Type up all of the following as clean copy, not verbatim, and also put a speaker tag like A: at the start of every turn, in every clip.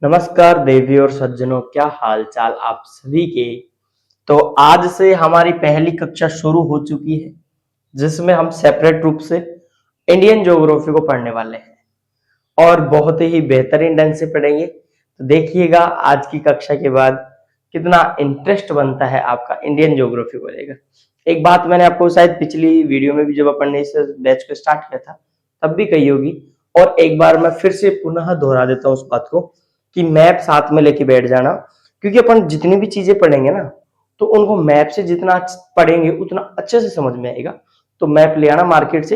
A: नमस्कार देवी और सज्जनों, क्या हाल चाल आप सभी के। तो आज से हमारी पहली कक्षा शुरू हो चुकी है, जिसमें हम सेपरेट रूप से इंडियन ज्योग्राफी को पढ़ने वाले हैं और बहुत ही बेहतरीन ढंग से पढ़ेंगे। तो देखिएगा आज की कक्षा के बाद कितना इंटरेस्ट बनता है आपका इंडियन ज्योग्राफी को लेकर। एक बात मैंने आपको शायद पिछली वीडियो में भी जब अपन ने इस बैच को स्टार्ट किया था तब भी कही होगी, और एक बार मैं फिर से पुनः दोहरा देता हूँ उस बात को कि मैप साथ में लेके बैठ जाना, क्योंकि अपन जितनी भी चीजें पढ़ेंगे ना तो उनको मैप से जितना पढ़ेंगे उतना अच्छे से समझ में आएगा। तो मैप ले आना मार्केट से,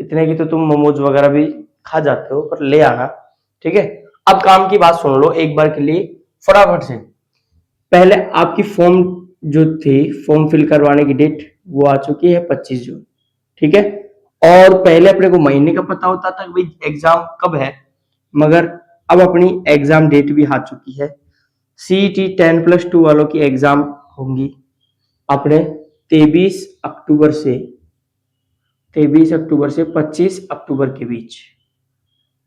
A: इतने की तो तुम मोमोज वगैरह भी खा जाते हो, पर ले आना, ठीक है। अब काम की बात सुन लो एक बार के लिए फटाफट से। पहले आपकी फॉर्म जो थी, फॉर्म फिल करवाने की डेट वो आ चुकी है 25 जून, ठीक है। और पहले अपने को महीने का पता होता था कि भाई एग्जाम कब है, मगर अब अपनी एग्जाम डेट भी आ चुकी है। सीईटी 10+2 वालों की एग्जाम होंगी अपने 23 अक्टूबर से 25 अक्टूबर के बीच,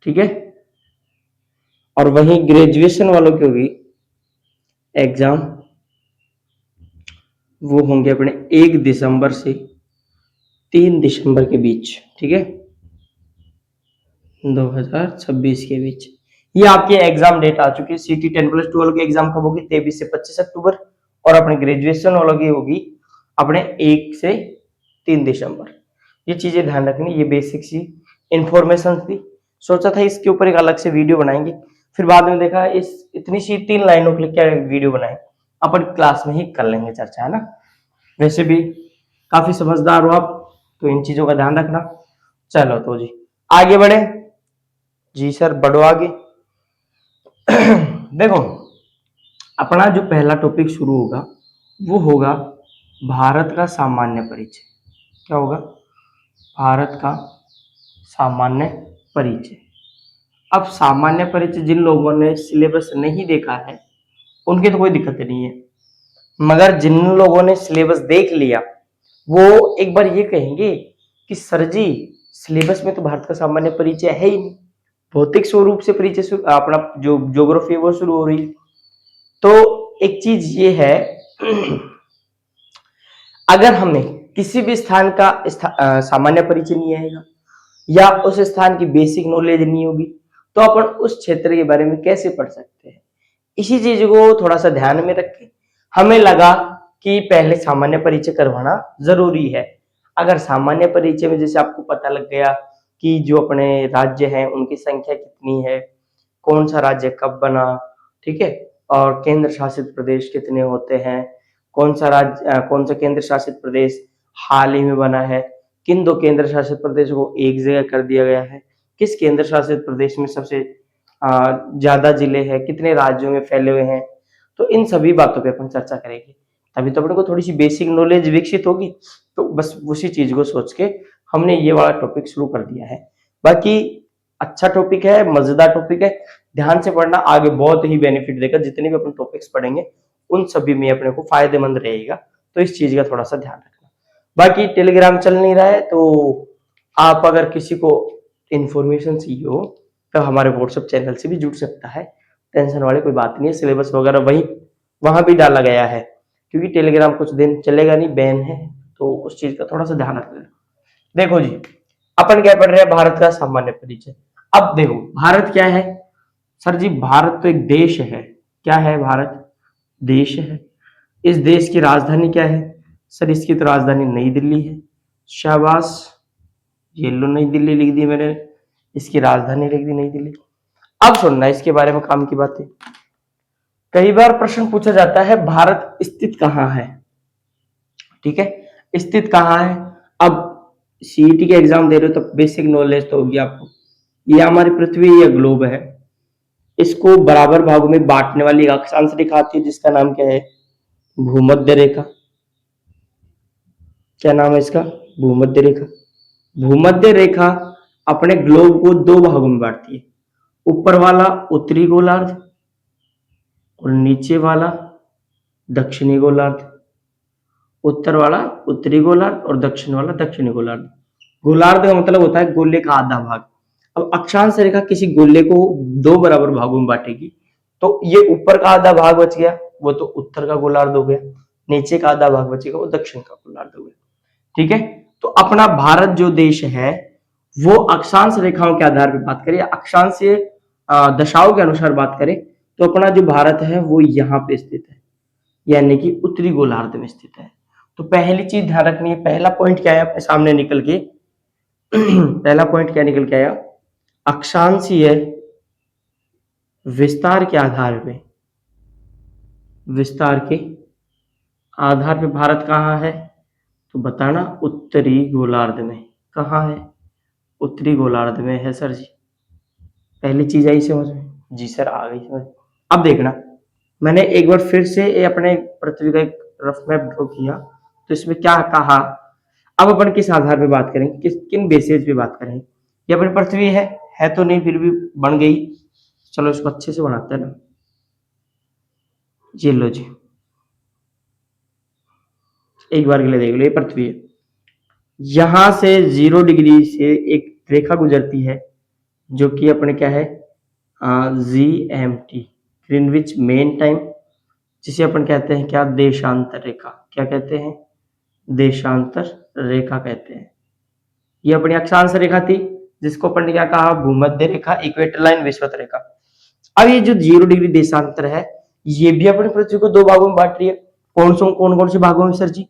A: ठीक है। और वहीं ग्रेजुएशन वालों की होगी एग्जाम, वो होंगे अपने 1 दिसंबर से 3 दिसंबर के बीच, ठीक है, 2026 के बीच। ये आपकी एग्जाम डेट आ चुकी है। सीटी 10+2 वालों की एग्जाम कब होगी? 23 से 25 अक्टूबर। और अपने ग्रेजुएशन वालों की होगी अपने 1 से 3 दिसंबर। ये चीजें ध्यान रखनी, ये बेसिक सी इंफॉर्मेशन थी। सोचा था इसके ऊपर एक अलग से वीडियो बनाएंगे, फिर बाद में देखा इस इतनी सी 3 लाइनों के लिए क्या वीडियो बनाए, अपन क्लास में ही कर लेंगे चर्चा, है ना। वैसे भी काफी समझदार हो आप, तो इन चीजों का ध्यान रखना। चलो तो जी आगे बढ़े। जी सर, बढ़ो आगे। देखो, अपना जो पहला टॉपिक शुरू होगा वो होगा भारत का सामान्य परिचय। क्या होगा? भारत का सामान्य परिचय। अब सामान्य परिचय जिन लोगों ने सिलेबस नहीं देखा है उनकी तो कोई दिक्कत नहीं है, मगर जिन लोगों ने सिलेबस देख लिया वो एक बार ये कहेंगे कि सर जी सिलेबस में तो भारत का सामान्य परिचय है ही नहीं, भौतिक स्वरूप से परिचय अपना जो ज्योग्राफी है वो शुरू हो रही है। तो एक चीज ये है, अगर हमें किसी भी स्थान का सामान्य परिचय नहीं आएगा या उस स्थान की बेसिक नॉलेज नहीं होगी तो अपन उस क्षेत्र के बारे में कैसे पढ़ सकते हैं। इसी चीज को थोड़ा सा ध्यान में रख के हमें लगा कि पहले सामान्य परिचय करवाना जरूरी है। अगर सामान्य परिचय में जैसे आपको पता लग गया कि जो अपने राज्य हैं उनकी संख्या कितनी है, कौन सा राज्य कब बना, ठीक है, और केंद्र शासित प्रदेश कितने होते हैं, कौन सा केंद्र शासित प्रदेश हाल ही में बना है, किन 2 केंद्र शासित प्रदेशों को एक जगह कर दिया गया है, किस केंद्र शासित प्रदेश में सबसे ज्यादा जिले हैं, कितने राज्यों में फैले हुए हैं। तो इन सभी बातों पे अपन चर्चा करेंगे, तभी तो अपने को थोड़ी सी बेसिक नॉलेज विकसित होगी। तो बस उसी चीज को सोच के हमने ये वाला टॉपिक शुरू कर दिया है। बाकी अच्छा टॉपिक है, मजेदार टॉपिक है, ध्यान से पढ़ना, आगे बहुत ही बेनिफिट देगा। जितने भी अपन टॉपिक्स पढ़ेंगे उन सभी में अपने को फायदेमंद रहेगा, तो इस चीज का थोड़ा सा ध्यान रखना। बाकी टेलीग्राम चल नहीं रहा है, तो आप अगर किसी को इंफॉर्मेशन चाहिए हो तो हमारे व्हाट्सएप चैनल से भी जुड़ सकता है। टेंशन वाली कोई बात नहीं है, सिलेबस वगैरह वहां भी डाला गया है, क्योंकि टेलीग्राम कुछ दिन चलेगा नहीं, बैन है, तो उस चीज का थोड़ा सा ध्यान रख लेना। देखो जी, अपन क्या पढ़ रहे हैं? भारत का सामान्य परिचय। अब देखो भारत क्या है सर जी? भारत तो एक देश है। क्या है? भारत देश है। इस देश की राजधानी क्या है सर? इसकी तो राजधानी नई दिल्ली है। शाबाश, ये लो नई दिल्ली लिख दी मैंने, इसकी राजधानी लिख दी नई दिल्ली। अब सुनना इसके बारे में काम की बातें। कई बार प्रश्न पूछा जाता है भारत स्थित कहाँ है, ठीक है, स्थित कहाँ है। अब सीईटी के एग्जाम दे रहे हो तो बेसिक नॉलेज तो होगी आपको। ये हमारी पृथ्वी या ग्लोब है, इसको बराबर भागों में बांटने वाली एक अक्षांश रेखा आती है जिसका नाम क्या है? भूमध्य रेखा। क्या नाम है इसका? भूमध्य रेखा। भूमध्य रेखा अपने ग्लोब को 2 भागों में बांटती है, ऊपर वाला उत्तरी गोलार्ध और नीचे वाला दक्षिणी गोलार्ध। उत्तर वाला उत्तरी गोलार्ध और दक्षिण वाला दक्षिणी गोलार्ध। गोलार्ध का मतलब होता है गोले का आधा भाग। अब अक्षांश रेखा किसी गोले को 2 बराबर भागों में बांटेगी, तो ये ऊपर का आधा भाग बच गया वो तो उत्तर का गोलार्ध हो गया, नीचे का आधा भाग बचेगा वो दक्षिण का गोलार्ध हो गया। ठीक है, तो अपना भारत जो देश है वो अक्षांश रेखाओं के आधार पर बात करें, अक्षांशीय दशाओं के अनुसार बात करें तो अपना जो भारत है वो यहाँ पे स्थित है, यानी कि उत्तरी गोलार्ध में स्थित है। तो पहली चीज ध्यान रखनी है, पहला पॉइंट क्या है अपने सामने निकल के पहला पॉइंट क्या निकल के आया, अक्षांशीय विस्तार के आधार पे, विस्तार के आधार पे भारत कहाँ है, तो बताना उत्तरी गोलार्ध में। कहाँ है, उत्तरी गोलार्ध में है सर जी। पहली चीज आई समझ में, जी सर आ गई समझ। अब देखना मैंने एक बार फिर से ये अपने पृथ्वी का एक रफ मैप ड्रॉ किया, तो इसमें क्या कहा, अब अपन किस आधार पे बात करें, किस किन बेसिस पे बात करें। ये अपनी पृथ्वी है तो नहीं फिर भी बन गई, चलो इसको अच्छे से बनाते हैं ना। ये लो जी, एक बार के लिए देख लो, ये पृथ्वी है, यहां से 0 डिग्री से एक रेखा गुजरती है जो कि अपने क्या है GMT, ग्रीनविच मेन टाइम, जिसे अपन कहते हैं क्या, देशांतर रेखा। क्या कहते हैं, देशांतर रेखा कहते हैं। ये अपनी अक्षांश रेखा थी जिसको अपन ने क्या कहा, भूमध्य रेखा, इक्वेटर लाइन, विषुवत रेखा। अब ये जो 0 डिग्री देशांतर है ये भी अपनी पृथ्वी को दो भागों में बांट रही है। कौन कौन से भागों में सर जी,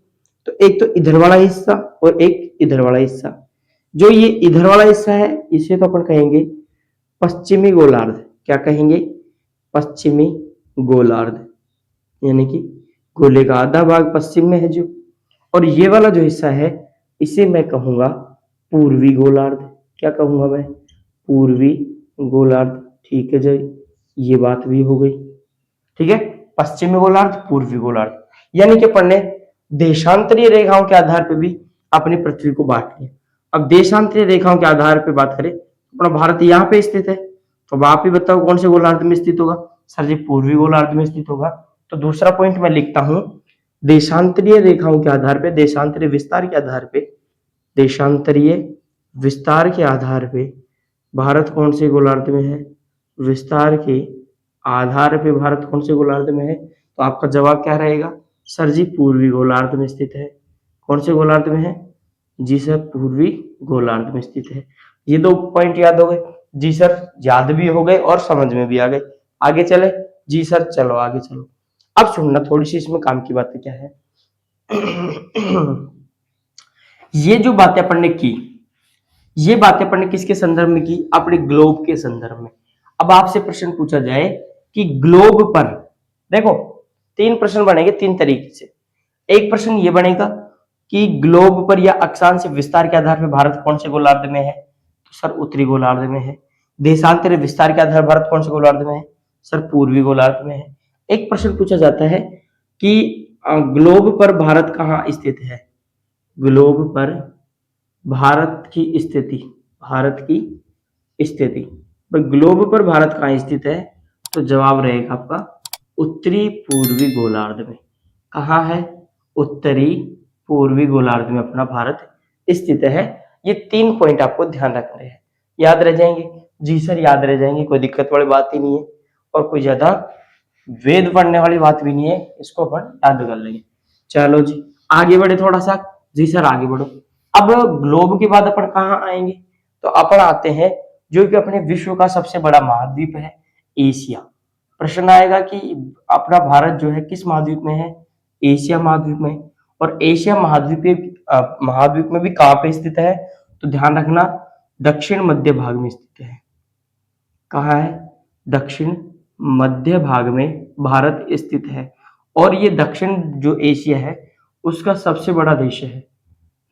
A: तो एक तो इधर वाला हिस्सा और एक इधर वाला हिस्सा। जो ये इधर वाला हिस्सा है इसे तो अपन कहेंगे पश्चिमी गोलार्ध। क्या कहेंगे, पश्चिमी गोलार्ध, यानी कि गोले का आधा भाग पश्चिम में है जो, और ये वाला जो हिस्सा है इसे मैं कहूंगा पूर्वी गोलार्ध। क्या कहूंगा मैं, पूर्वी गोलार्ध। ठीक है जी, ये बात भी हो गई। ठीक है, पश्चिमी गोलार्ध, पूर्वी गोलार्ध, यानी कि अपन ने देशांतरीय रेखाओं के आधार पर भी अपनी पृथ्वी को बांट लिया। अब देशांतरीय रेखाओं के आधार पर बात करें, अपना भारत यहाँ पे स्थित है, तो अब आप ही बताओ कौन से गोलार्ध में स्थित होगा, सर जी पूर्वी गोलार्ध में स्थित होगा। तो दूसरा पॉइंट मैं लिखता हूं, देशांतरीय रेखाओं के आधार पे, देशांतरीय विस्तार के आधार पे, देशांतरीय विस्तार के आधार पे भारत कौन से गोलार्ध में है, विस्तार के आधार पे भारत कौन से गोलार्ध में है। तो आपका जवाब क्या रहेगा, सर जी पूर्वी गोलार्ध में स्थित है। कौन से गोलार्ध में है, जी सर पूर्वी गोलार्ध में स्थित है। ये दो पॉइंट याद हो गए, जी सर याद भी हो गए और समझ में भी आ गए। आगे चले, जी सर चलो आगे चलो। अब सुनना थोड़ी सी इसमें काम की बातें क्या है। ये जो बातें अपन ने की, ये बातें अपन ने किसके संदर्भ में की, अपने ग्लोब के संदर्भ में। अब आपसे प्रश्न पूछा जाए कि ग्लोब पर, देखो 3 प्रश्न बनेंगे 3 तरीके से। एक प्रश्न ये बनेगा कि ग्लोब पर या अक्षांश विस्तार के आधार पर भारत कौन से गोलार्ध में है, तो सर उत्तरी गोलार्ध में है। देशांतर विस्तार के आधार भारत कौन से गोलार्ध में है, सर पूर्वी गोलार्ध में है। एक प्रश्न पूछा जाता है कि ग्लोब पर भारत कहाँ स्थित है, ग्लोब पर भारत की स्थिति, भारत की स्थिति पर ग्लोब पर भारत कहाँ स्थित है, तो जवाब रहेगा आपका उत्तरी पूर्वी गोलार्ध में। कहाँ है, उत्तरी पूर्वी गोलार्ध में अपना भारत स्थित है। ये 3 पॉइंट आपको ध्यान रखने हैं, याद रह जाएंगे, जी सर याद रह जाएंगे, कोई दिक्कत वाली बात ही नहीं है और कोई ज्यादा वेद पढ़ने वाली बात भी नहीं है, इसको अपन याद कर लेंगे। चलो जी आगे बढ़े थोड़ा सा, जी सर आगे बढ़ो। अब ग्लोब के बाद अपन कहाँ आएंगे, तो अपन आते हैं जो कि अपने विश्व का सबसे बड़ा महाद्वीप है, एशिया। प्रश्न आएगा कि अपना भारत जो है किस महाद्वीप में है, एशिया महाद्वीप में। और एशिया महाद्वीप में भी कहाँ पे स्थित है, तो ध्यान रखना दक्षिण मध्य भाग में स्थित है। कहाँ है, दक्षिण मध्य भाग में भारत स्थित है। और ये दक्षिण जो एशिया है उसका सबसे बड़ा देश है,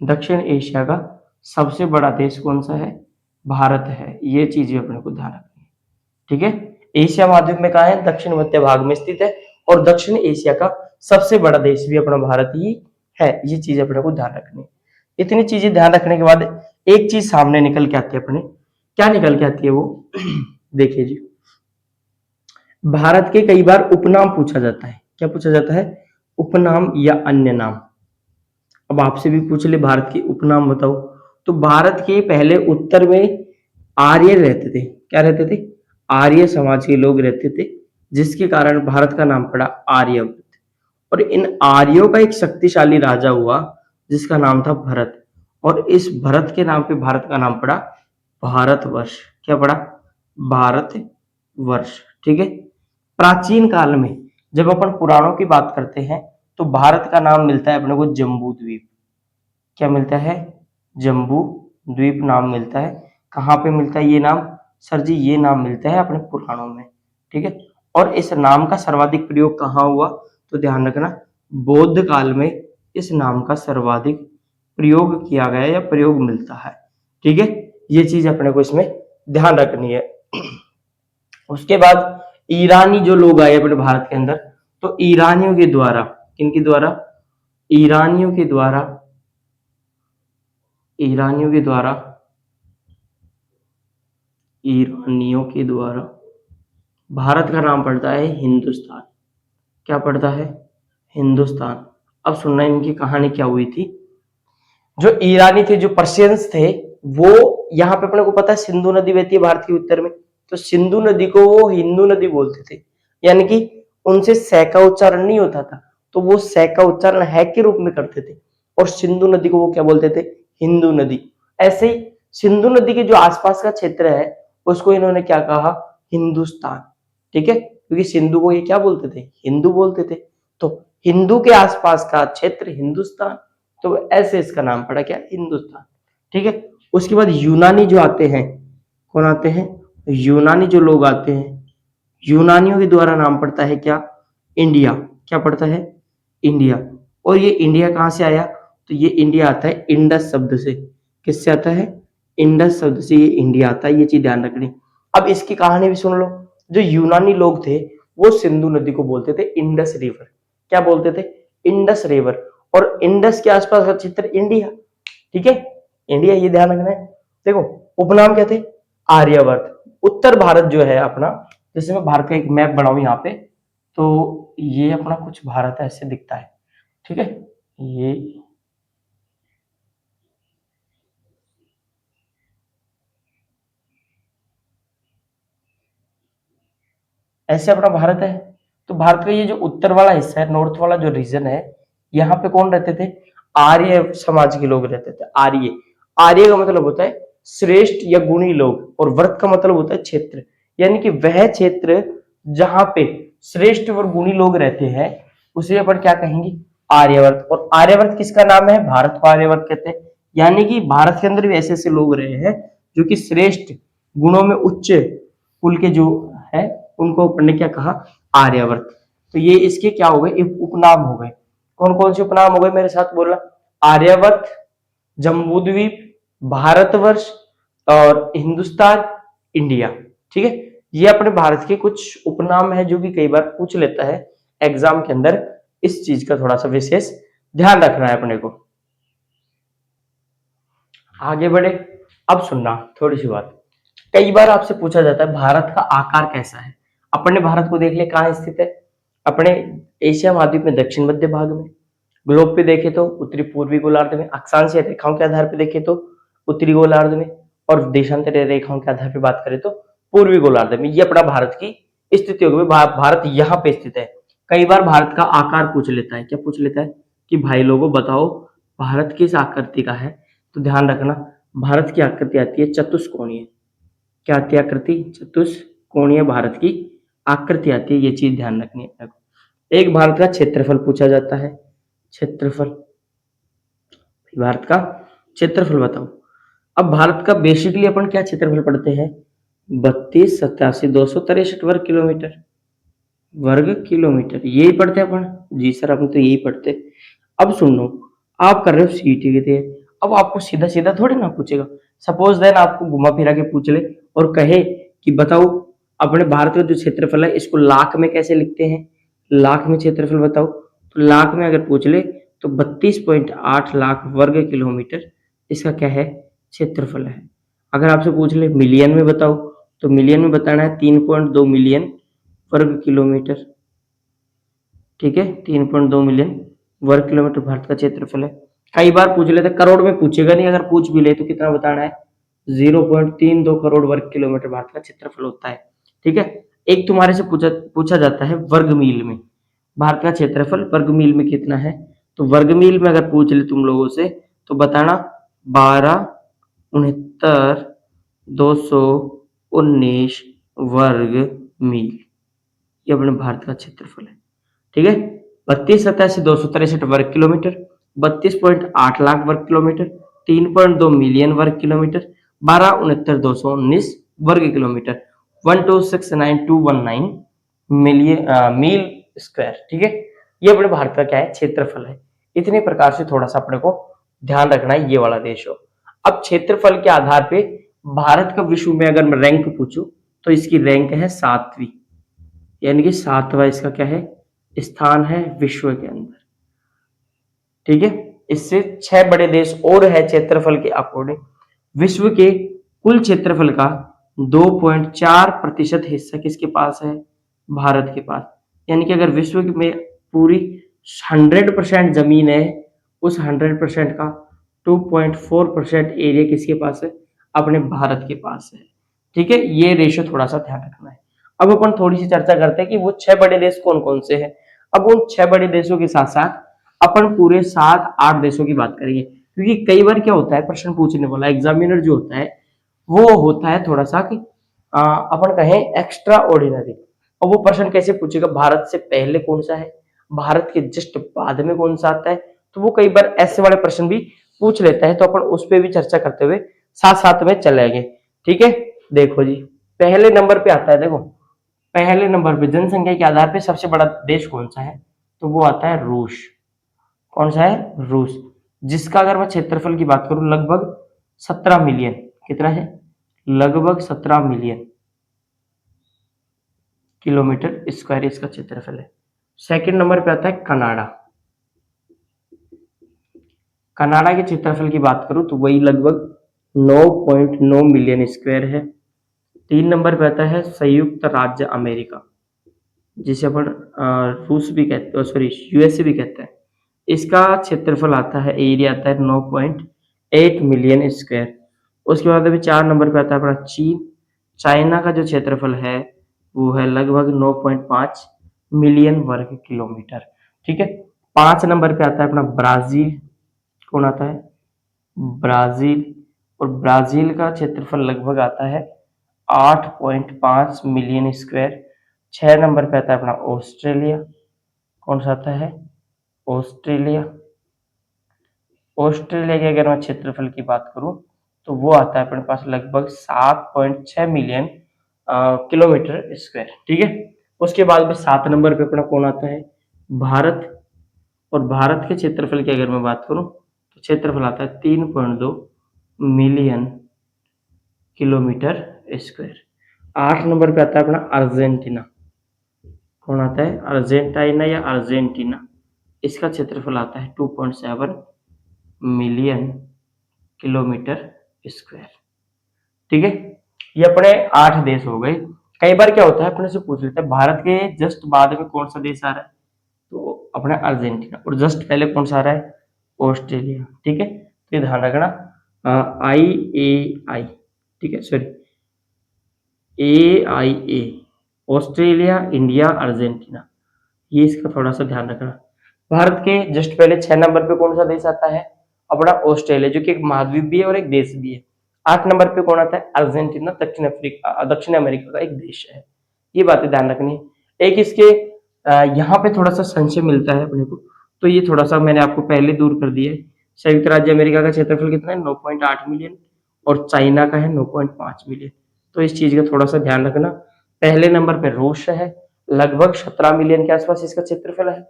A: दक्षिण एशिया का सबसे बड़ा देश कौन सा है, भारत है। ये चीजें अपने को ध्यान रखनी है। ठीक है, एशिया महाद्वीप में कहा है, दक्षिण मध्य भाग में स्थित है और दक्षिण एशिया का सबसे बड़ा देश भी अपना भारत ही है। ये चीज अपने को ध्यान रखनी है। इतनी चीजें ध्यान रखने के बाद एक चीज सामने निकल के आती है अपने, क्या निकल के आती है वो देखिए जी, भारत के कई बार उपनाम पूछा जाता है। क्या पूछा जाता है, उपनाम या अन्य नाम। अब आपसे भी पूछ ले भारत के उपनाम बताओ, तो भारत के पहले उत्तर में आर्य रहते थे। क्या रहते थे, आर्य समाज के लोग रहते थे जिसके कारण भारत का नाम पड़ा आर्यवर्त। और इन आर्यों का एक शक्तिशाली राजा हुआ जिसका नाम था भरत, और इस भरत के नाम पे भारत का नाम पड़ा भारतवर्ष। क्या पड़ा? भारतवर्ष। ठीक है। प्राचीन काल में जब अपन पुराणों की बात करते हैं तो भारत का नाम मिलता है अपने को जम्बू द्वीप। क्या मिलता है? जम्बू द्वीप नाम मिलता है। कहाँ पे मिलता है ये नाम? सर जी ये नाम मिलता है अपने पुराणों में। ठीक है। और इस नाम का सर्वाधिक प्रयोग कहाँ हुआ? तो ध्यान रखना, बौद्ध काल में इस नाम का सर्वाधिक प्रयोग किया गया या प्रयोग मिलता है। ठीक है। ये चीज अपने को इसमें ध्यान रखनी है। उसके बाद ईरानी जो लोग आए अपने भारत के अंदर, तो ईरानियों के द्वारा, किनके द्वारा? ईरानियों के द्वारा, ईरानियों के द्वारा, ईरानियों के द्वारा भारत का नाम पड़ता है हिंदुस्तान। क्या पड़ता है? हिंदुस्तान। अब सुनना इनकी कहानी क्या हुई थी। जो ईरानी थे, जो पर्शियंस थे, वो यहाँ पे अपने को पता है सिंधु नदी बहती है भारत के उत्तर में, तो सिंधु नदी को वो हिंदू नदी बोलते थे, यानी कि उनसे सै का उच्चारण नहीं होता था, तो वो सै का उच्चारण है के रूप में करते थे, और सिंधु नदी को वो क्या बोलते थे? हिंदू नदी। ऐसे ही सिंधु नदी के जो आसपास का क्षेत्र है उसको इन्होंने क्या कहा? हिंदुस्तान। ठीक है, क्योंकि सिंधु को ये क्या बोलते थे? हिंदू बोलते थे, तो हिंदू के आसपास का क्षेत्र हिंदुस्तान, तो ऐसे इसका नाम पड़ा क्या? हिंदुस्तान। ठीक है। उसके बाद यूनानी जो आते हैं, कौन आते हैं? यूनानी जो लोग आते हैं, यूनानियों के द्वारा नाम पड़ता है क्या? इंडिया। क्या पड़ता है? इंडिया। और ये इंडिया कहाँ से आया? तो ये इंडिया आता है इंडस शब्द से। किससे आता है? इंडस शब्द से ये इंडिया आता है, ये चीज ध्यान रखनी। अब इसकी कहानी भी सुन लो। जो यूनानी लोग थे वो सिंधु नदी को बोलते थे इंडस रिवर। क्या बोलते थे? Indus river. और इंडस के आसपास का क्षेत्र इंडिया। ठीक है, इंडिया, ये ध्यान रखना है। देखो, उपनाम क्या थे? आर्यवर्त। उत्तर भारत जो है अपना, जैसे मैं भारत का एक मैप बनाऊं यहाँ पे, तो ये अपना कुछ भारत ऐसे दिखता है। ठीक है, ये ऐसे अपना भारत है। तो भारत का ये जो उत्तर वाला हिस्सा है, नॉर्थ वाला जो रीजन है, यहाँ पे कौन रहते थे? आर्य समाज के लोग रहते थे। आर्य, आर्य का मतलब होता है श्रेष्ठ या गुणी लोग, और वर्त का मतलब होता है क्षेत्र, यानी कि वह क्षेत्र जहां पे श्रेष्ठ और गुणी लोग रहते हैं उसे अपन क्या कहेंगे? आर्यवर्त। और आर्यवर्त किसका नाम है? भारत को आर्यवर्त कहते हैं। यानी कि भारत के अंदर भी ऐसे ऐसे लोग रहे हैं जो कि श्रेष्ठ गुणों में उच्च कुल के जो है उनको अपन ने क्या कहा? आर्यवर्त। तो ये इसके क्या हो गए? उपनाम हो गए। कौन कौन से उपनाम हो गए? मेरे साथ बोलना। आर्यवर्त, जम्बूद्वीप, भारतवर्ष, और हिंदुस्तान, इंडिया। ठीक है, ये अपने भारत के कुछ उपनाम है जो कि कई बार पूछ लेता है एग्जाम के अंदर। इस चीज का थोड़ा सा विशेष ध्यान रखना है अपने को। आगे बढ़े। अब सुनना थोड़ी सी बात। कई बार आपसे पूछा जाता है भारत का आकार कैसा है। अपने भारत को देख ले, कहाँ स्थित है? अपने एशिया महाद्वीप में दक्षिण मध्य भाग में। ग्लोब पे देखे तो उत्तरी पूर्वी गोलार्ध में। अक्षांशीय रेखाओं के आधार पर देखे तो उत्तरी गोलार्ध में। और देशांतरीय रेखाओं के आधार पर बात करें तो पूर्वी गोलार्ध में। ये अपना भारत की स्थिति होगी। भारत यहाँ पे स्थित है। कई बार भारत का आकार पूछ लेता है। क्या पूछ लेता है? कि भाई लोगों बताओ भारत किस आकृति का है। तो ध्यान रखना, भारत की आकृति आती है चतुष्कोणीय। क्या आती है आकृति? चतुष्कोणीय भारत की आकृति आती है, ये चीज ध्यान रखनी है अपने को। एक भारत का क्षेत्रफल पूछा जाता है। क्षेत्रफल, भारत का क्षेत्रफल बताओ। अब भारत का बेसिकली अपन क्या क्षेत्रफल पढ़ते हैं? 32,87,263 वर्ग किलोमीटर, यही पढ़ते हैं अपन। जी सर, अपन तो यही पढ़ते। अब सुनो, आप कर रहे हो सीईटी की तैयारी। अब आपको सीधा सीधा थोड़ी ना पूछेगा। सपोज देन आपको घुमा फिरा के पूछ ले और कहे कि बताओ अपने भारत का जो क्षेत्रफल है इसको लाख में कैसे लिखते हैं, लाख में क्षेत्रफल बताओ। तो लाख में अगर पूछ ले तो 32.8 लाख वर्ग किलोमीटर इसका क्या है? क्षेत्रफल है। अगर आपसे पूछ ले मिलियन में बताओ, तो मिलियन में बताना है 3.2 मिलियन वर्ग किलोमीटर। ठीक है, 3.2 मिलियन वर्ग किलोमीटर भारत का क्षेत्रफल है। कई बार पूछ लेते, करोड़ में पूछेगा नहीं, अगर पूछ भी ले तो कितना बताना है? 0.32 करोड़ वर्ग किलोमीटर भारत का क्षेत्रफल होता है। ठीक है, एक तुम्हारे से पूछा पूछा जाता है वर्ग मील में, भारत का क्षेत्रफल वर्ग मील में कितना है। तो वर्ग मील में अगर पूछ ले तुम लोगों से तो बताना 12,69,219 वर्ग मील, ये अपने भारत का क्षेत्रफल है। ठीक है, 32,87,263 वर्ग किलोमीटर, 32.8 लाख वर्ग किलोमीटर, 3.2 मिलियन वर्ग किलोमीटर, 12,69,219 वर्ग किलोमीटर, 1269219 मिलियन मील स्क्वायर। ठीक है, ये अपने भारत का क्या है, क्षेत्रफल है। इतने प्रकार से थोड़ा सा अपने को ध्यान रखना है, ये वाला देश हो। अब क्षेत्रफल के आधार पे भारत का विश्व में अगर मैं रैंक पूछूं तो इसकी रैंक है 7वीं, यानी कि 7वां इसका क्या है, स्थान है विश्व के अंदर। ठीक है, इससे 6 बड़े देश और है क्षेत्रफल के अकॉर्डिंग। विश्व के कुल क्षेत्रफल का 2.4% हिस्सा किसके पास है, भारत के पास। यानी कि अगर विश्व में पूरी 100% जमीन है, उस 100% का 2.4% एरिया किसके पास है, अपने भारत के पास है। ठीक है, ये रेशियो थोड़ा सा ध्यान रखना है। अब अपन थोड़ी सी चर्चा करते हैं कि वो 6 बड़े देश कौन कौन से हैं। अब उन 6 बड़े देशों के साथ साथ अपन पूरे 7-8 देशों की बात करेंगे, क्योंकि कई बार क्या होता है, प्रश्न पूछने वाला एग्जामिनर जो होता है वो होता है थोड़ा सा कि अपन कहें एक्स्ट्रा ऑर्डिनरी। और वो प्रश्न कैसे पूछेगा, भारत से पहले कौन सा है, भारत के जस्ट बाद में कौन सा आता है। तो वो कई बार ऐसे वाले प्रश्न भी पूछ लेता है, तो अपन उस पर भी चर्चा करते हुए साथ साथ में चलेंगे। ठीक है, देखो जी, पहले नंबर पे आता है, देखो पहले नंबर पे जनसंख्या के आधार पे सबसे बड़ा देश कौन सा है, तो वो आता है रूस। कौन सा है, रूस, जिसका अगर मैं क्षेत्रफल की बात करूं लगभग 17 मिलियन, कितना है, लगभग 17 मिलियन किलोमीटर स्क्वायर इसका क्षेत्रफल है। सेकंड नंबर पे आता है कनाडा। कनाडा के क्षेत्रफल की बात करूं तो वही लगभग 9.9 मिलियन स्क्वायर है। 3 नंबर पे आता है संयुक्त राज्य अमेरिका, जिसे अपन रूस भी कहते हैं, सॉरी यूएसए भी कहते हैं। इसका क्षेत्रफल आता है, एरिया आता है 9.8 मिलियन स्क्वायर। उसके बाद अभी 4 नंबर पे आता है अपना चीन। चाइना का जो क्षेत्रफल है वो है लगभग 9.5 मिलियन वर्ग किलोमीटर। ठीक है, 5 नंबर पे आता है अपना ब्राजील। कौन आता है, ब्राजील। और ब्राजील का क्षेत्रफल लगभग आता है 8.5 मिलियन स्क्वायर। 6 नंबर पे आता है अपना ऑस्ट्रेलिया। कौन सा आता है, ऑस्ट्रेलिया। ऑस्ट्रेलिया के अगर मैं क्षेत्रफल की बात करूं तो वो आता है अपने पास लगभग 7.6 मिलियन किलोमीटर स्क्वायर। ठीक है, उसके बाद में 7 नंबर पे अपना कौन आता है, भारत। और भारत के क्षेत्रफल की अगर मैं बात करूं तो क्षेत्रफल आता है 3.2 मिलियन किलोमीटर स्क्वायर। 8 नंबर पे आता है अपना अर्जेंटीना। कौन आता है, अर्जेंटीना या अर्जेंटीना। इसका क्षेत्रफल आता है 2.7 मिलियन किलोमीटर स्क्वायर। ठीक है, ये अपने 8 देश हो गए। कई बार क्या होता है अपने से पूछ लेते हैं भारत के जस्ट बाद में कौन सा देश आ रहा है, तो अपना अर्जेंटीना। और जस्ट पहले कौन सा आ रहा है, ऑस्ट्रेलिया। ठीक है, तो ये ध्यान रखना, आई, ठीक है, sorry AIA, Australia, India, Argentina, ये इसका थोड़ा सा ध्यान रखना। भारत के जस्ट पहले 6 नंबर पे कौन सा देश आता है, अपना ऑस्ट्रेलिया, जो कि एक महाद्वीप भी है और एक देश भी है। 8 नंबर पे कौन आता है, अर्जेंटीना, दक्षिण अफ्रीका, दक्षिण अमेरिका का एक देश है। ये बातें ध्यान रखनी है। एक इसके यहाँ पे थोड़ा सा संशय मिलता है अपने को, तो ये थोड़ा सा मैंने आपको पहले दूर कर दिया है। संयुक्त राज्य अमेरिका का क्षेत्रफल कितना है, 9.8 मिलियन, और चाइना का है 9.5 मिलियन। तो इस चीज का थोड़ा सा ध्यान रखना। पहले नंबर पे रूस है, लगभग 17 मिलियन के आसपास इसका क्षेत्रफल है।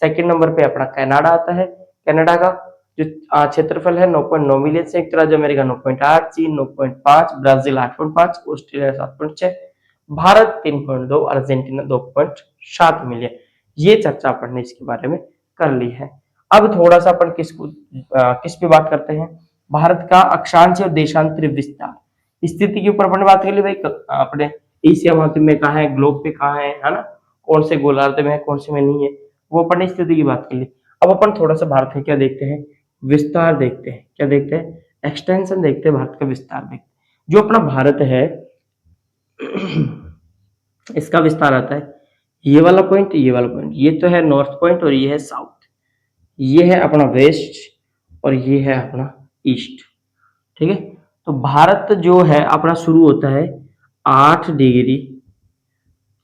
A: सेकंड नंबर पे अपना कनाडा आता है, कनाडा का जो क्षेत्रफल है 9.9 मिलियन। संयुक्त राज्य अमेरिका 9.8, चीन 9.5, Brazil 8.5, Australia 7.6, Bharat 3.2, Argentina 2.7 million. ये चर्चा अपन ने इसके बारे में कर ली है। अब थोड़ा सा अपन किस पे बात करते हैं, भारत का अक्षांश और देशांतरी विस्तार स्थिति के ऊपर अपन बात कर ली भाई। अपने एशिया महाद्वीप में कहाँ है, ग्लोब पे कहाँ है ना, कौन से गोलार्ध में है, कौन से में नहीं है, वो अपन स्थिति की बात कर ली। अब अपन थोड़ा सा भारत में क्या देखते हैं, विस्तार देखते हैं। क्या देखते हैं, एक्सटेंशन देखते हैं, भारत का विस्तार देखते हैं। जो अपना भारत है इसका विस्तार आता है ये वाला पॉइंट, ये वाला पॉइंट, ये तो है नॉर्थ पॉइंट और ये है साउथ, ये है अपना वेस्ट और ये है अपना ईस्ट। ठीक है, तो भारत जो है अपना शुरू होता है 8 डिग्री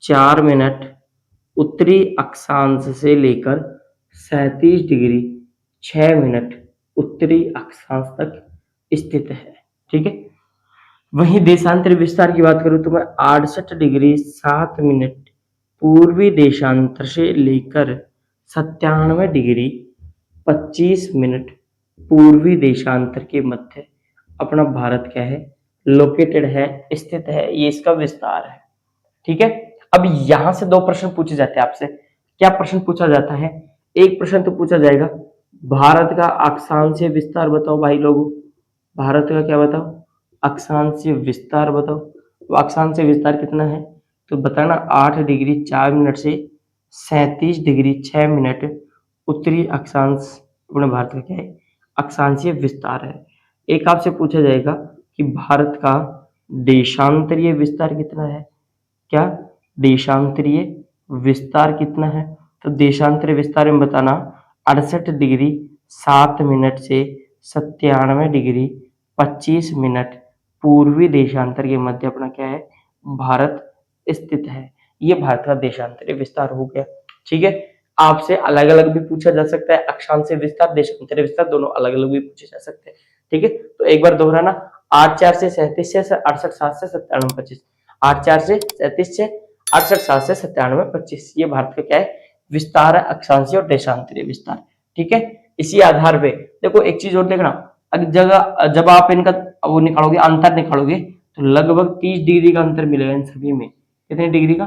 A: 4 मिनट उत्तरी अक्षांश से लेकर 37 डिग्री 6 मिनट उत्तरी अक्षांश तक स्थित है। ठीक है, वहीं देशांतर विस्तार की बात करूं तो मैं 68 डिग्री 7 मिनट पूर्वी देशांतर से लेकर 97 डिग्री 25 मिनट पूर्वी देशांतर के मध्य अपना भारत क्या है, लोकेटेड है, स्थित है, ये इसका विस्तार है। ठीक है, अब यहां से दो प्रश्न पूछे जाते हैं आपसे। क्या प्रश्न पूछा जाता है? एक प्रश्न तो पूछा जाएगा भारत का अक्षांशीय विस्तार बताओ भाई लोगों, भारत का क्या बताओ, अक्षांशीय विस्तार बताओ। तो अक्षांशीय विस्तार कितना है तो बताना 8 डिग्री 4 मिनट से 37 डिग्री 6 मिनट उत्तरी अक्षांश अपने भारत का क्या है, अक्षांशीय विस्तार है। एक आपसे पूछा जाएगा कि भारत का देशांतरीय विस्तार कितना है, क्या देशांतरीय विस्तार कितना है, तो देशांतरीय विस्तार में बताना 68 डिग्री 7 मिनट से 97 डिग्री 25 मिनट पूर्वी देशांतर के मध्य अपना क्या है, भारत स्थित है। ये भारत का देशांतरीय विस्तार हो गया। ठीक है, आपसे अलग अलग भी पूछा जा सकता है, अक्षांशीय विस्तार देशांतरीय विस्तार दोनों अलग अलग भी पूछे जा सकते हैं। ठीक है, तो एक बार दोहराना 8 4 से 37 से 68 7 25 8 4 से 37 से 68 725 ये भारत का क्या है, विस्तार है, अक्षांशीय और देशांतरीय विस्तार। ठीक है, इसी आधार पे देखो एक चीज और देखना, अगर जगह जब आप इनका वो निकालोगे, अंतर निकालोगे तो लगभग 30 डिग्री का अंतर मिलेगा इन सभी में। कितने डिग्री का,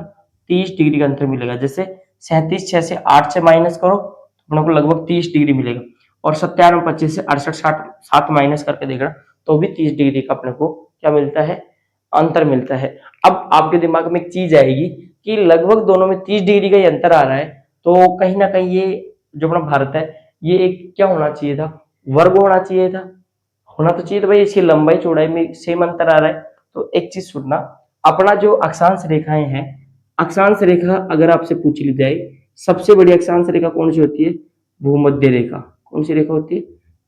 A: 30 डिग्री का अंतर मिलेगा। जैसे 37 6 से 8 से माइनस करो तो अपने को लगभग 30 डिग्री मिलेगा, और 97 25 से 68 60 7 माइनस करके देखना तो भी 30 डिग्री का अपने को क्या मिलता है, अंतर मिलता है। अब आपके दिमाग में एक चीज आएगी कि लगभग दोनों में 30 डिग्री का ही अंतर आ रहा है, तो कहीं ना कहीं ये जो अपना भारत है ये एक क्या होना चाहिए था, वर्ग होना चाहिए था, होना तो चाहिए था भाई, इसकी लंबाई चौड़ाई में सेम अंतर आ रहा है। तो एक चीज सुनना, अपना जो अक्षांश रेखाएं हैं, अक्षांश रेखा अगर आपसे पूछ ली जाए सबसे बड़ी अक्षांश रेखा कौन सी होती है, भूमध्य रेखा। कौन सी रेखा होती है,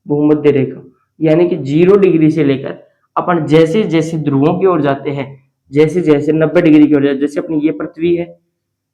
A: भूमध्य रेखा। यानी कि 0 डिग्री से लेकर अपन जैसे जैसे ध्रुवों की ओर जाते हैं, जैसे जैसे 90 डिग्री की ओर जाते, जैसे अपनी ये पृथ्वी है,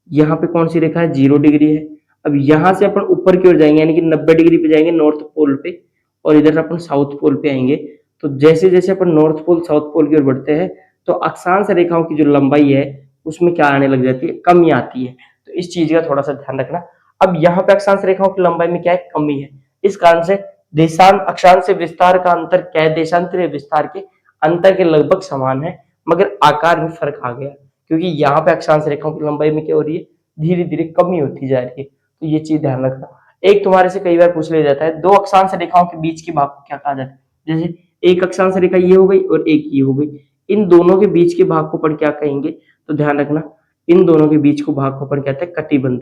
A: यहाँ पे कौन सी रेखा है, 0 डिग्री है। अब यहाँ से अपन ऊपर की ओर जाएंगे यानी कि 90 डिग्री पे जाएंगे नॉर्थ पोल पे, और इधर अपन साउथ पोल पे आएंगे। तो जैसे जैसे अपन नॉर्थ पोल साउथ पोल की ओर बढ़ते हैं तो अक्षांश रेखाओं की जो लंबाई है उसमें क्या आने लग जाती है, कमी आती है। तो इस चीज का थोड़ा सा ध्यान रखना। अब यहाँ पे अक्षांश रेखाओं की लंबाई में क्या है, कमी है। इस कारण से देशांत अक्षांश विस्तार का अंतर क्या है, देशांतरीय विस्तार के अंतर के लगभग समान है, मगर आकार में फर्क आ गया, क्योंकि यहाँ पे अक्षांश रेखाओं की लंबाई में क्या हो रही है, धीरे धीरे कमी होती जा रही है। तो ये चीज ध्यान रखना। एक तुम्हारे से कई बार पूछ लिया जाता है, दो अक्षांश रेखाओं के बीच के भाग को क्या कहा जाता है। जैसे एक अक्षांश रेखा ये हो गई और एक ये हो गई, इन दोनों के बीच के भाग को अपन क्या कहेंगे, तो ध्यान रखना, इन दोनों के बीच को भाग को अपन कहते हैं कटिबंध।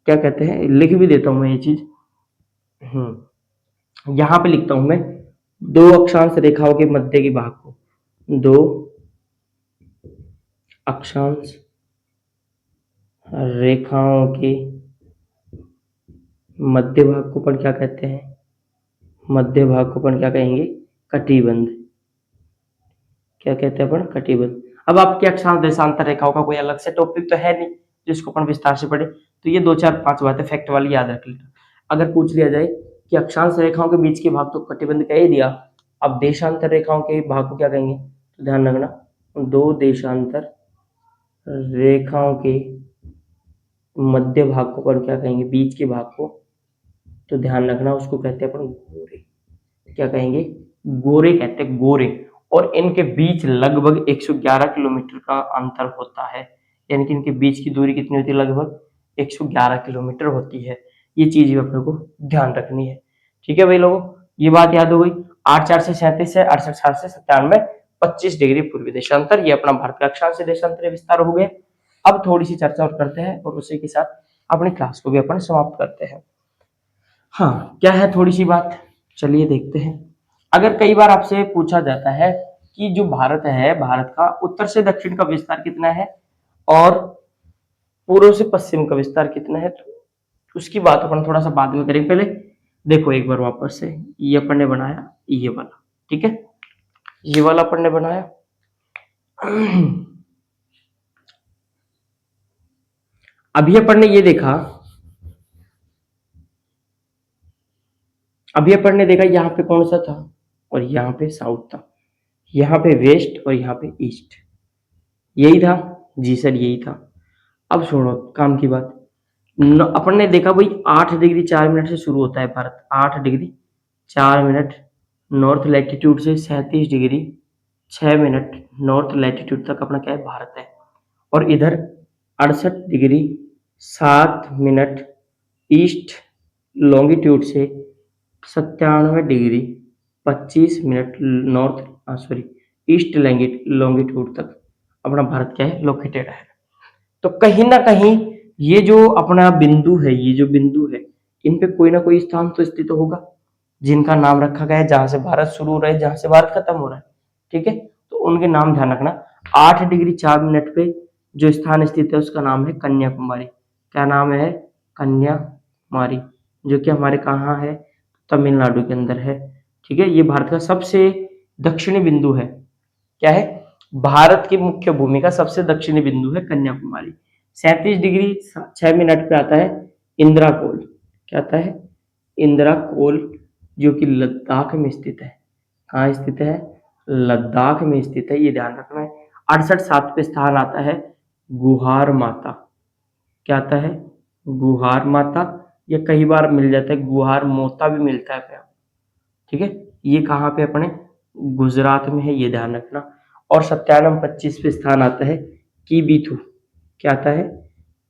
A: क्या कहते हैं, लिख भी देता हूं मैं ये चीज, यहां पे लिखता हूं मैं, दो अक्षांश रेखाओं के मध्य के भाग को, दो अक्षांश रेखाओं के मध्य भाग को अपन क्या कहते हैं, मध्य भाग को अपन क्या कहेंगे, कटिबंध। क्या कहते हैं अपन, कटिबंध। अब आपके अक्षांश देशांतर रेखाओं का कोई अलग से टॉपिक तो है नहीं जिसको अपन विस्तार से पढ़े, तो ये 2 4 5 बातें फैक्ट वाली याद रख लेना। अगर पूछ लिया जाए कि अक्षांश रेखाओं के बीच के भाग तो कटिबंध कह ही दिया, अब देशांतर रेखाओं के भाग को क्या कहेंगे, तो ध्यान रखना, दो देशांतर रेखाओं के मध्य भाग को अपन क्या कहेंगे, बीच के भाग को, तो ध्यान रखना उसको कहते हैं अपन गोरे। क्या कहेंगे, गोरे कहते हैं, गोरे। और इनके बीच लगभग 111 किलोमीटर का अंतर होता है, यानी कि इनके बीच की दूरी कितनी होती है, लगभग 111 किलोमीटर होती है। ये चीज भी अपने को ध्यान रखनी है। ठीक है भाई लोगों, ये बात याद हो गई। 8 4 से 37 से 68 7 से 97 25 डिग्री पूर्वी देशांतर, ये अपना भारत का अक्षांश देशांतर विस्तार हो गया। अब थोड़ी सी चर्चा और करते हैं और उसी के साथ अपनी क्लास को भी अपन समाप्त करते हैं। हाँ, क्या है थोड़ी सी बात, चलिए देखते हैं। अगर कई बार आपसे पूछा जाता है कि जो भारत है, भारत का उत्तर से दक्षिण का विस्तार कितना है, और पूर्व से पश्चिम का विस्तार कितना है, तो उसकी बात अपन थोड़ा सा बाद में करेंगे। पहले देखो एक बार वापस से, ये अपन ने बनाया ये वाला, ठीक है, ये वाला अपन ने बनाया। अभी अपन ने ये देखा, अभी अपन ने देखा यहाँ पे कौन सा था और यहाँ पे साउथ था, यहाँ पे वेस्ट और यहाँ पे ईस्ट, यही था जी सर, यही था। अब छोड़ो काम की बात, अपन ने देखा भाई 8 डिग्री 4 मिनट से शुरू होता है Bharat, 8 degree 4 minute north latitude से 37 डिग्री 6 मिनट नॉर्थ लैटिट्यूड तक अपना क्या है, भारत है। और इधर 68 डिग्री 7 मिनट ईस्ट लॉन्गिट्यूड से 97 degree 25 minute north sorry east longitude तक अपना भारत क्या है, लोकेटेड है। तो कहीं ना कहीं ये जो अपना बिंदु है, ये जो बिंदु है, इन पे कोई ना कोई स्थान तो स्थित होगा जिनका नाम रखा गया है, जहां से भारत शुरू हो रहा है, जहां से भारत खत्म हो रहा है, ठीक है। तो उनके नाम ध्यान रखना। 8 डिग्री 4 मिनट पे जो स्थान स्थित है उसका नाम है कन्याकुमारी। क्या नाम है, कन्याकुमारी, जो कि हमारे कहाँ है, तमिलनाडु के अंदर है, ठीक है। ये भारत का सबसे दक्षिणी बिंदु है, क्या है, भारत की मुख्य भूमि का सबसे दक्षिणी बिंदु है कन्याकुमारी। 37 डिग्री 6 मिनट पे आता है इंदिरा कोल, क्या आता है, इंदिरा कोल, जो कि लद्दाख में स्थित है। कहाँ स्थित है, लद्दाख में स्थित है, ये ध्यान रखना है। 68 पे स्थान आता है गुहार माता, क्या आता है, गुहार माता, ये कई बार मिल जाता है, गुहार मोता भी मिलता है क्या, ठीक है। ये कहाँ पे अपने गुजरात में है, ये ध्यान रखना। और 97-25 पे स्थान आता है कीबीथू, क्या आता है,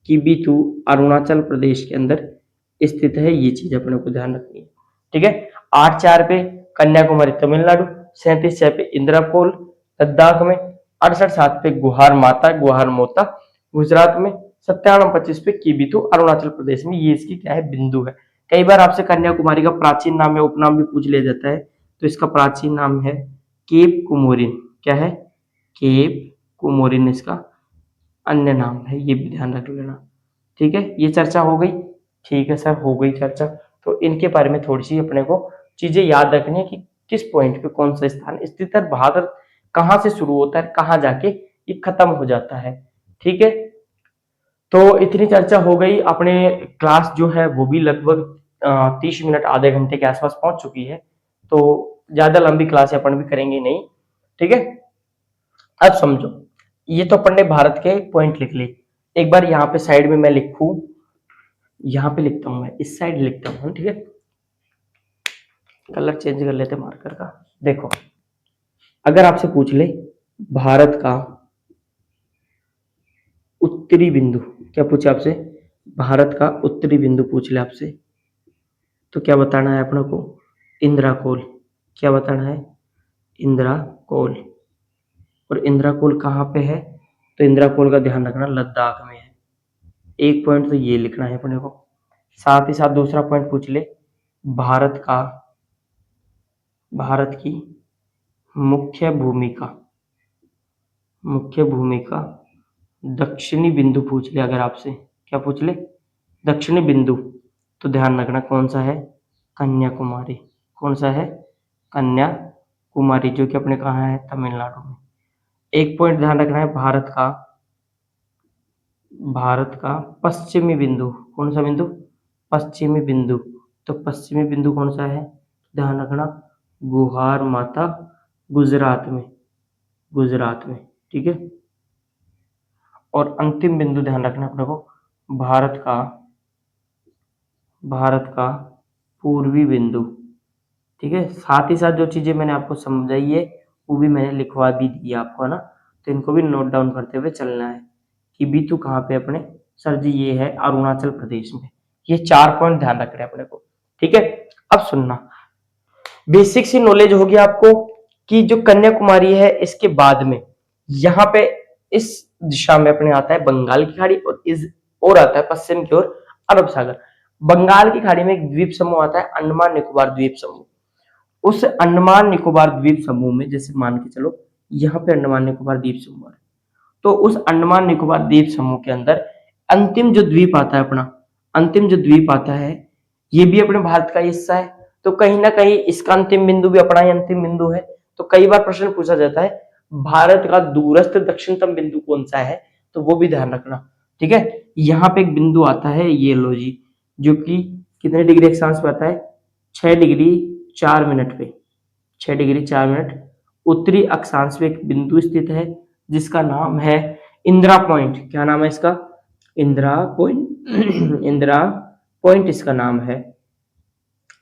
A: कीबीथू, अरुणाचल प्रदेश के अंदर स्थित है, ये चीज अपने को ध्यान रखनी है, ठीक है। 8-4 पे कन्याकुमारी तमिलनाडु, 37-6 पे इंदिरा कोल लद्दाख में, 68-7 पे गुहार माता गुहार मोता गुजरात में, 97-25 पे कीबीथू अरुणाचल प्रदेश में, ये इसकी क्या है, बिंदु है। कई बार आपसे कन्याकुमारी का प्राचीन नाम या उपनाम भी पूछ लिया जाता है, तो इसका प्राचीन नाम है केप कुमोरिन, क्या है, केप कुमोरिन इसका अन्य नाम है, ये भी ध्यान रख लेना, ठीक है। ये चर्चा हो गई, ठीक है सर, हो गई चर्चा। तो इनके बारे में थोड़ी सी अपने को चीजें याद रखनी है कि किस पॉइंट पे कौन सा स्थान स्थित है, भारत कहाँ से शुरू होता है, कहाँ जाके ये खत्म हो जाता है, ठीक है। तो इतनी चर्चा हो गई, अपने क्लास जो है वो भी लगभग 30 मिनट आधे घंटे के आसपास पहुंच चुकी है, तो ज्यादा लंबी क्लास अपन भी करेंगे नहीं, ठीक है। अब समझो, ये तो अपन ने भारत के पॉइंट लिख लिए। एक बार यहाँ पे साइड में मैं लिखूं, यहाँ पे लिखता हूं, मैं इस साइड लिखता हूँ, ठीक है। कलर चेंज कर लेते मार्कर का। देखो, अगर आपसे पूछ ले भारत का उत्तरी बिंदु, क्या पूछे आपसे, भारत का उत्तरी बिंदु पूछ ले आपसे, तो क्या बताना है अपनों को, इंदिरा कोल, क्या बताना है, इंदिरा कोल। और इंदिरा कोल कहाँ पे है, तो इंदिरा कोल का ध्यान रखना लद्दाख में है। एक पॉइंट तो ये लिखना है अपने को, साथ ही साथ दूसरा पॉइंट पूछ ले, भारत का, भारत की मुख्य भूमिका, मुख्य भूमिका दक्षिणी बिंदु पूछ ले अगर आपसे, क्या पूछ ले, दक्षिणी बिंदु, तो ध्यान रखना कौन सा है, कन्याकुमारी, कौन सा है, कन्याकुमारी, जो कि अपने कहाँ है, तमिलनाडु में। एक पॉइंट ध्यान रखना है, भारत का, भारत का पश्चिमी बिंदु, कौन सा बिंदु, पश्चिमी बिंदु, तो पश्चिमी बिंदु कौन सा है, ध्यान रखना गुहार माता गुजरात में, गुजरात में, ठीक है। और अंतिम बिंदु ध्यान रखना अपने को, भारत का, भारत का पूर्वी बिंदु, ठीक है। साथ ही साथ जो चीजें मैंने आपको समझाई है वो भी मैंने लिखवा भी दी आपको, है ना, तो इनको भी नोट डाउन करते हुए चलना है कि बीतू कहाँ पे अपने, सर जी ये है अरुणाचल प्रदेश में। ये 4 पॉइंट ध्यान रख रहे हैं अपने को, ठीक है। अब सुनना, बेसिक सी नॉलेज होगी आपको कि जो कन्याकुमारी है इसके बाद में यहाँ पे इस दिशा में अपने आता है बंगाल की खाड़ी, और इस और आता है पश्चिम की ओर अरब सागर। बंगाल की खाड़ी में एक द्वीप समूह आता है अंडमान निकोबार द्वीप समूह। उस अंडमान निकोबार द्वीप समूह में जैसे मान के चलो यहाँ पे अंडमान निकोबार द्वीप समूह है, तो उस अंडमान निकोबार द्वीप समूह के अंदर अंतिम जो द्वीप आता है अपना, अंतिम जो द्वीप आता है, ये भी अपने भारत का हिस्सा है। तो कहीं ना कहीं इसका अंतिम बिंदु भी अपना ही अंतिम बिंदु है। तो कई बार प्रश्न पूछा जाता है भारत का दूरस्थ दक्षिणतम बिंदु कौन सा है, तो वो भी ध्यान रखना। ठीक है, यहाँ पे एक बिंदु आता है, ये लो जी, जो कि कितने डिग्री अक्षांश पे आता है, 6 डिग्री 4 मिनट पे, 6 डिग्री 4 मिनट उत्तरी अक्षांश पे एक बिंदु स्थित है जिसका नाम है इंदिरा पॉइंट। क्या नाम है इसका? इंदिरा पॉइंट। इंदिरा पॉइंट इसका नाम है,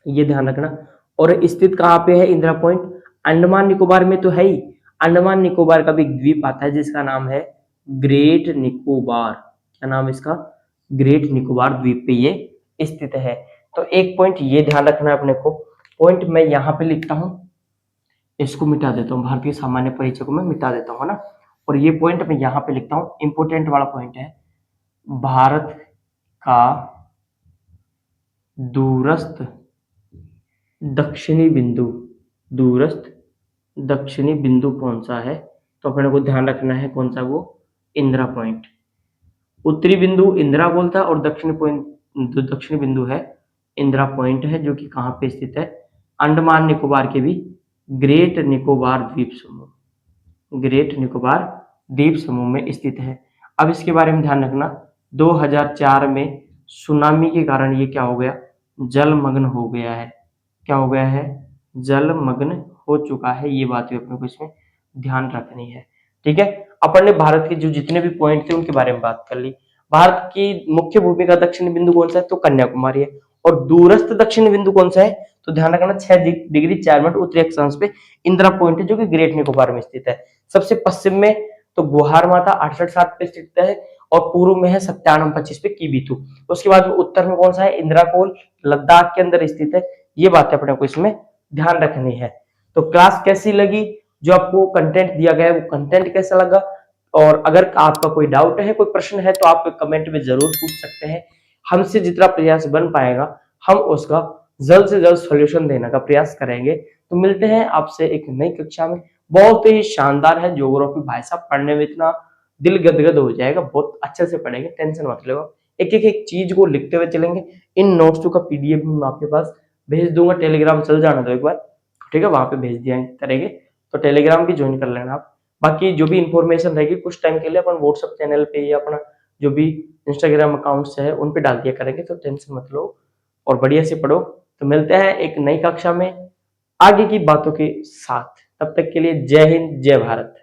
A: ये ध्यान रखना। और स्थित कहाँ पे है इंदिरा पॉइंट? अंडमान निकोबार में तो है ही। अंडमान निकोबार का भी एक द्वीप आता है जिसका नाम है ग्रेट निकोबार। क्या नाम है इसका? ग्रेट निकोबार द्वीप पे ये स्थित है। तो एक पॉइंट ये ध्यान रखना है अपने को। पॉइंट मैं यहाँ पे लिखता हूँ, इसको मिटा देता हूँ, भारतीय सामान्य परिचय को मैं मिटा देता हूँ, है ना। और ये पॉइंट मैं यहाँ पे लिखता हूँ, इंपोर्टेंट वाला पॉइंट है, भारत का दूरस्थ दक्षिणी बिंदु, दूरस्थ दक्षिणी बिंदु कौन सा है? तो अपने को ध्यान रखना है कौन सा, वो इंदिरा पॉइंट। उत्तरी बिंदु इंदिरा बोलता है और दक्षिणी पॉइंट, जो दक्षिणी बिंदु है इंदिरा पॉइंट है, जो कि कहाँ पे स्थित है? अंडमान निकोबार के भी ग्रेट निकोबार द्वीप समूह, ग्रेट निकोबार द्वीप समूह में स्थित है। अब इसके बारे में ध्यान रखना, 2004 में सुनामी के कारण ये क्या हो गया? जलमग्न हो गया है। क्या हो गया है? जलमग्न हो चुका है। ये बात भी अपने को इसमें ध्यान रखनी है। ठीक है, अपन ने भारत के जो जितने भी पॉइंट थे उनके बारे में बात कर ली। भारत की मुख्य भूमि का दक्षिणी बिंदु कौन सा है? तो कन्याकुमारी है। और दूरस्थ दक्षिणी बिंदु कौन सा है? तो ध्यान रखना 6 डिग्री 4 मिनट उत्तरी अक्षांश पे इंदिरा पॉइंट है, जो कि ग्रेट निकोबार में स्थित है। सबसे पश्चिम में तो गुहार माता 68 पे स्थित है, और पूर्व में है 9725 पे कीबीथु। उसके बाद में उत्तर में कौन सा है? इंदिरा कोल लद्दाख के अंदर स्थित है। ये बातें अपने को इसमें ध्यान रखनी है। तो क्लास कैसी लगी, जो आपको कंटेंट दिया गया है वो कंटेंट कैसा लगा, और अगर आपका कोई डाउट है, कोई प्रश्न है, तो आप कमेंट में जरूर पूछ सकते हैं। हमसे जितना प्रयास बन पाएगा हम उसका जल्द से जल्द सॉल्यूशन देने का प्रयास करेंगे। तो मिलते हैं आपसे एक नई कक्षा में। बहुत ही शानदार है ज्योग्राफी भाई साहब, पढ़ने में इतना दिल गदगद हो जाएगा, बहुत अच्छे से पढ़ेंगे, टेंशन मत लो। एक एक एक चीज को लिखते हुए चलेंगे। इन नोट्स का पीडीएफ मैं आपके पास भेज दूंगा, टेलीग्राम चल जाना दो एक बार, ठीक है, वहां पे भेज दिया करेंगे। तो टेलीग्राम भी ज्वाइन कर लेना आप। बाकी जो भी इंफॉर्मेशन रहेगी कुछ टाइम के लिए अपन व्हाट्सएप चैनल पे या अपना जो भी इंस्टाग्राम अकाउंट्स है उन पे डाल दिया करेंगे। तो टेंशन मत लो और बढ़िया से पढ़ो। तो मिलते हैं एक नई कक्षा में आगे की बातों के साथ। तब तक के लिए जय हिंद, जय भारत।